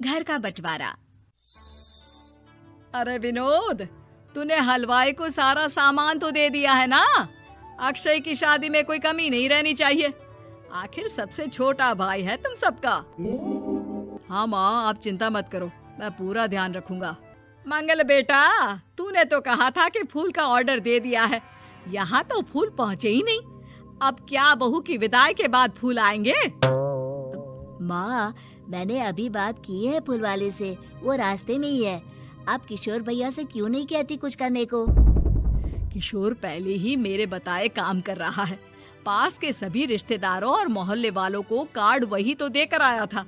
घर का बंटवारा। अरे विनोद, तूने हलवाई को सारा सामान तो दे दिया है ना? अक्षय की शादी में कोई कमी नहीं रहनी चाहिए। आखिर सबसे छोटा भाई है तुम सबका। हाँ माँ, आप चिंता मत करो, मैं पूरा ध्यान रखूंगा। मंगल बेटा, तूने तो कहा था कि फूल का ऑर्डर दे दिया है, यहाँ तो फूल पहुँचे ही नहीं। अब क्या बहू की विदाई के बाद फूल आएंगे? माँ, मैंने अभी बात की है फूल वाले से, वो रास्ते में ही है। आप किशोर भैया से क्यों नहीं कहती कुछ करने को? किशोर पहले ही मेरे बताए काम कर रहा है। पास के सभी रिश्तेदारों और मोहल्ले वालों को कार्ड वही तो देकर आया था।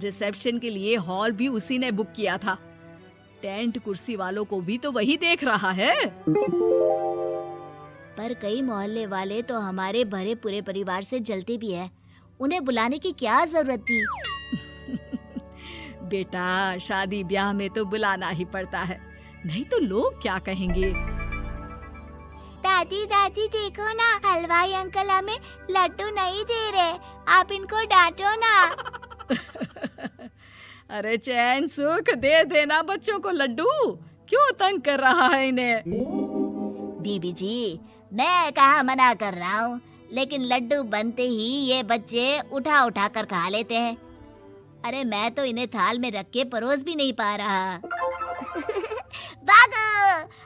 रिसेप्शन के लिए हॉल भी उसी ने बुक किया था। टेंट कुर्सी वालों को भी तो वही देख रहा है। पर कई मोहल्ले वाले तो हमारे भरे पूरे परिवार से जलते भी है, उन्हें बुलाने की क्या जरूरत थी? बेटा, शादी ब्याह में तो बुलाना ही पड़ता है, नहीं तो लोग क्या कहेंगे। दादी दादी देखो ना, हलवाई अंकल हमें लड्डू नहीं दे रहे, आप इनको डांटो ना। अरे चैन सुख दे देना बच्चों को लड्डू, क्यों तंग कर रहा है इन्हें? बीबी जी, मैं कहाँ मना कर रहा हूँ, लेकिन लड्डू बनते ही ये बच्चे उठा उठा कर खा लेते हैं। अरे मैं तो इन्हें थाल में रख के परोस भी नहीं पा रहा। भागो,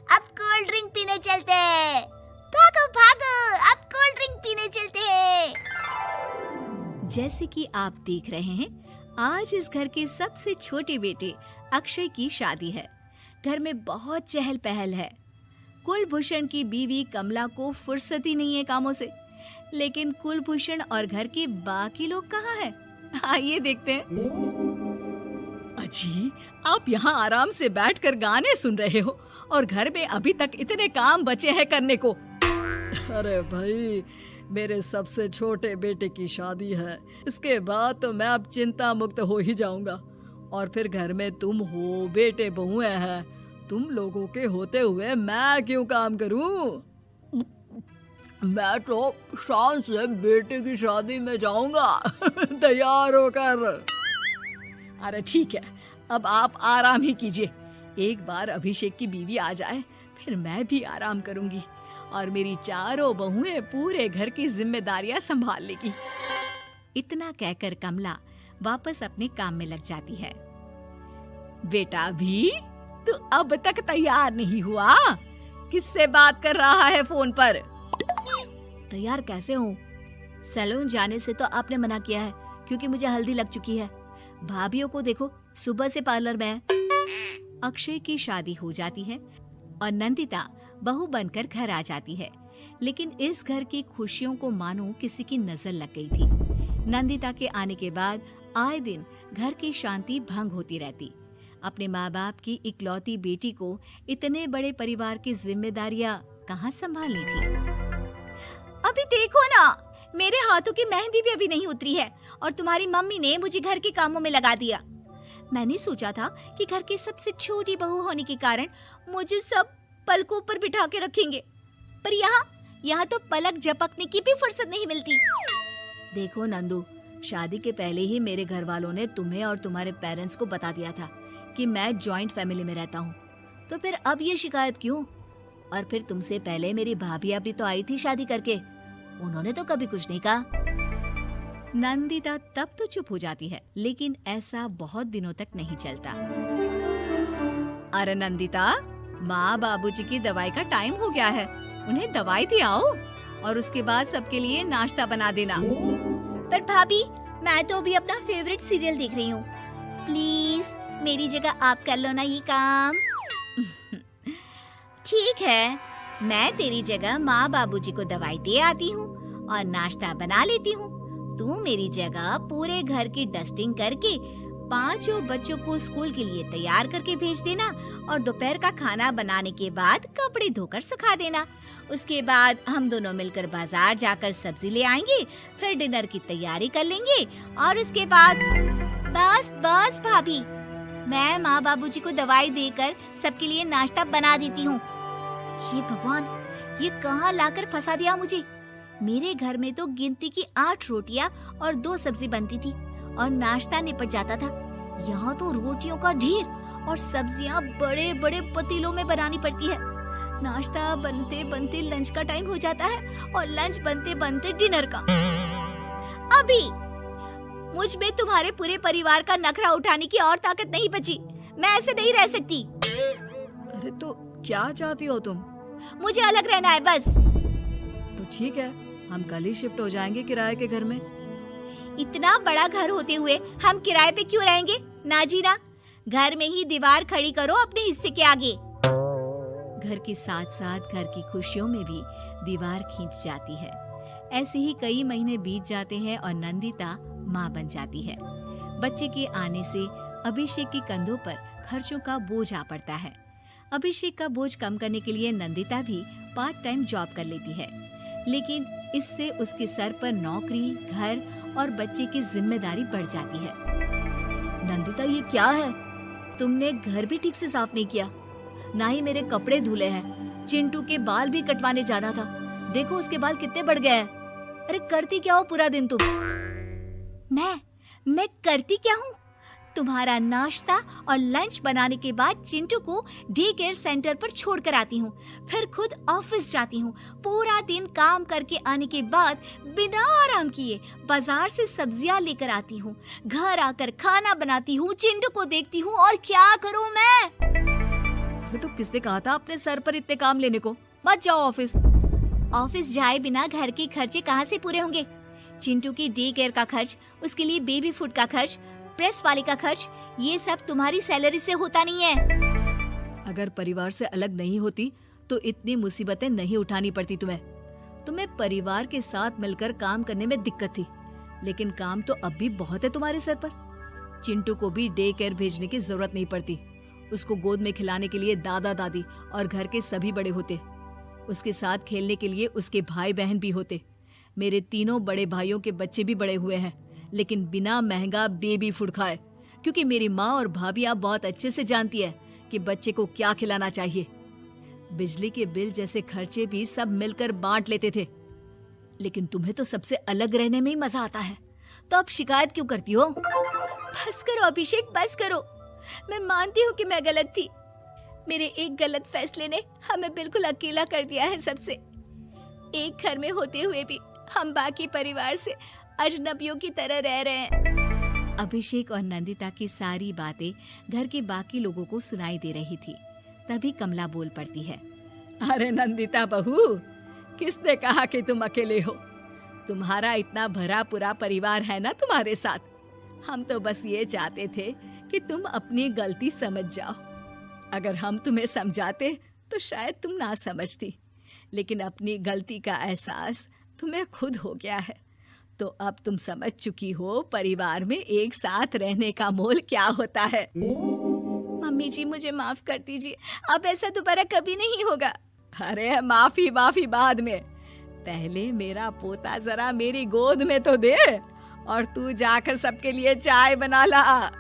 अब कोल्ड ड्रिंक पीने चलते हैं। भागो भागो, अब कोल्ड ड्रिंक पीने चलते हैं। जैसे कि आप देख रहे हैं, आज इस घर के सबसे छोटे बेटे अक्षय की शादी है। घर में बहुत चहल पहल है। कुलभूषण की बीवी कमला को फुर्सत ही नहीं है कामों से, लेकिन कुलभूषण और घर के बाकी लोग कहाँ हैं? आइए देखते हैं। अजी, आप यहाँ आराम से बैठकर गाने सुन रहे हो और घर में अभी तक इतने काम बचे हैं करने को। अरे भाई, मेरे सबसे छोटे बेटे की शादी है, इसके बाद तो मैं अब चिंता मुक्त हो ही जाऊंगा। और फिर घर में तुम हो, बेटे बहुएं हैं, तुम लोगों के होते हुए मैं क्यों काम करूं? मैं तो शान से बेटे की शादी में जाऊंगा तैयार होकर। अरे ठीक है, अब आप आराम ही कीजिए। एक बार अभिषेक की बीवी आ जाए, फिर मैं भी आराम करूंगी और मेरी चारों बहुएं पूरे घर की जिम्मेदारियां संभाल लेगी। इतना कहकर कमला वापस अपने काम में लग जाती है। बेटा भी, तू अब तक तैयार नहीं हुआ? किससे बात कर रहा है फोन पर? तैयार कैसे हूँ? सैलून जाने से तो आपने मना किया है, क्योंकि मुझे हल्दी लग चुकी है। भाभीयों को देखो, सुबह से पार्लर में है। अक्षय की शादी हो जाती है और नंदिता बहू बनकर घर आ जाती है, लेकिन इस घर की खुशियों को मानो किसी की नजर लग गई थी। नंदिता के आने के बाद आए दिन घर की शांति भंग होती रहती। अपने माँ बाप की इकलौती बेटी को इतने बड़े परिवार की जिम्मेदारियां कहाँ संभालनी थी? अभी देखो ना, मेरे हाथों की मेहंदी भी अभी नहीं उतरी है और तुम्हारी मम्मी ने मुझे घर के कामों में लगा दिया। मैंने सोचा था कि घर की सबसे छोटी बहू होने के कारण मुझे सब पलकों पर बिठा के रखेंगे, पर यहाँ तो पलक झपकने की भी फुर्सत नहीं मिलती। देखो नंदू, शादी के पहले ही मेरे घर वालों ने तुम्हें और तुम्हारे पेरेंट्स को बता दिया था कि मैं जॉइंट फैमिली में रहता हूँ, तो फिर अब ये शिकायत क्यों? और फिर तुमसे पहले मेरी भाभियां भी तो आई थी शादी करके, उन्होंने तो कभी कुछ नहीं कहा। नंदिता तब तो चुप हो जाती है, लेकिन ऐसा बहुत दिनों तक नहीं चलता। अरे नंदिता, माँ बाबूजी की दवाई का टाइम हो गया है, उन्हें दवाई दे आओ और उसके बाद सबके लिए नाश्ता बना देना। पर भाभी, मैं तो अभी अपना फेवरेट सीरियल देख रही हूँ। प्लीज मेरी जगह आप कर लो ना ये काम। ठीक है, मैं तेरी जगह माँ बाबूजी को दवाई दे आती हूँ और नाश्ता बना लेती हूँ। तू मेरी जगह पूरे घर की डस्टिंग करके 5 बच्चों को स्कूल के लिए तैयार करके भेज देना और दोपहर का खाना बनाने के बाद कपड़े धोकर सुखा देना। उसके बाद हम दोनों मिलकर बाजार जाकर सब्जी ले आएंगे, फिर डिनर की तैयारी कर लेंगे और उसके बाद बस भाभी, मैं माँ बाबूजी को दवाई देकर सबके लिए नाश्ता बना देती हूँ। हे भगवान, ये कहाँ लाकर फंसा दिया मुझे। मेरे घर में तो गिनती की 8 रोटियां और 2 सब्जी बनती थी और नाश्ता निपट जाता था। यहाँ तो रोटियों का ढेर और सब्जियाँ बड़े बड़े पतीलों में बनानी पड़ती है। नाश्ता बनते बनते लंच का टाइम हो जाता है और लंच बनते बनते डिनर का। अभी मुझ में तुम्हारे पूरे परिवार का नखरा उठाने की और ताकत नहीं बची। मैं ऐसे नहीं रह सकती। अरे तो क्या चाहती हो तुम? मुझे अलग रहना है बस। तो ठीक है, हम कल ही शिफ्ट हो जाएंगे किराए के घर में। इतना बड़ा घर होते हुए हम किराए पे क्यों रहेंगे? ना जी ना, घर में ही दीवार खड़ी करो अपने हिस्से के आगे। घर के साथ साथ घर की खुशियों में भी दीवार खींच जाती है। ऐसे ही कई महीने बीत जाते हैं और नंदिता माँ बन जाती है। बच्चे के आने से अभिषेक के कंधों पर खर्चों का बोझ आ पड़ता है। अभिषेक का बोझ कम करने के लिए नंदिता भी पार्ट टाइम जॉब कर लेती है, लेकिन इससे उसके सर पर नौकरी, घर और बच्चे की जिम्मेदारी बढ़ जाती है। नंदिता, ये क्या है? तुमने घर भी ठीक से साफ नहीं किया, ना ही मेरे कपड़े धुले हैं। चिंटू के बाल भी कटवाने जाना था, देखो उसके बाल कितने बढ़ गए हैं। अरे करती क्या हो पूरा दिन तुम? मैं करती क्या हूँ? तुम्हारा नाश्ता और लंच बनाने के बाद चिंटू को डे केयर सेंटर पर छोड़कर आती हूँ, फिर खुद ऑफिस जाती हूँ। पूरा दिन काम करके आने के बाद बिना आराम किए बाजार से सब्जियाँ लेकर आती हूँ, घर आकर खाना बनाती हूँ, चिंटू को देखती हूँ और क्या करूँ मैं? तो किसने कहा था अपने सर पर इतने काम लेने को? मत जाओ ऑफिस। ऑफिस जाए बिना घर के खर्चे कहाँ से पूरे होंगे? चिंटू की डे केयर का खर्च, उसके लिए बेबी फूड का खर्च, प्रेस वाले का खर्च, ये सब तुम्हारी सैलरी से होता नहीं है। अगर परिवार से अलग नहीं होती तो इतनी मुसीबतें नहीं उठानी पड़ती तुम्हें परिवार के साथ मिलकर काम करने में दिक्कत थी, लेकिन काम तो अब भी बहुत है तुम्हारे सर पर। चिंटू को भी डे केयर भेजने की जरूरत नहीं पड़ती। उसको गोद में खिलाने के लिए दादा दादी और घर के सभी बड़े होते। उसके साथ खेलने के लिए उसके भाई बहन भी होते। मेरे तीनों बड़े भाइयों के बच्चे भी बड़े हुए हैं, लेकिन बिना महंगा बेबी फूड खाए, क्योंकि मेरी माँ और भाभियाँ बहुत अच्छे से जानती है कि बच्चे को क्या खिलाना चाहिए। बिजली के बिल जैसे खर्चे भी सब मिलकर बांट लेते थे, लेकिन तुम्हें तो सबसे अलग रहने में ही मजा आता है, तो अब शिकायत क्यों करती हो? बस करो अभिषेक, बस करो। मैं मानती हूँ कि मैं गलत थी। मेरे एक गलत फैसले ने हमें बिल्कुल अकेला कर दिया है सबसे। एक घर में होते हुए भी हम बाकी परिवार से अजनबियों की तरह रह रहे हैं। अभिषेक और नंदिता की सारी बातें घर के बाकी लोगों को सुनाई दे रही थी। तभी कमला बोल पड़ती है। अरे नंदिता बहू, किसने कहा कि तुम अकेले हो? तुम्हारा इतना भरा पूरा परिवार है ना तुम्हारे साथ। हम तो बस ये चाहते थे कि तुम अपनी गलती समझ जाओ। अगर हम तुम्हें समझाते तो शायद तुम ना समझती, लेकिन अपनी गलती का एहसास तुम्हें खुद हो गया है, तो अब तुम समझ चुकी हो परिवार में एक साथ रहने का मोल क्या होता है। मम्मी जी, मुझे माफ कर दीजिए, अब ऐसा दोबारा कभी नहीं होगा। अरे माफी बाद में, पहले मेरा पोता जरा मेरी गोद में तो दे, और तू जाकर सबके लिए चाय बना ला।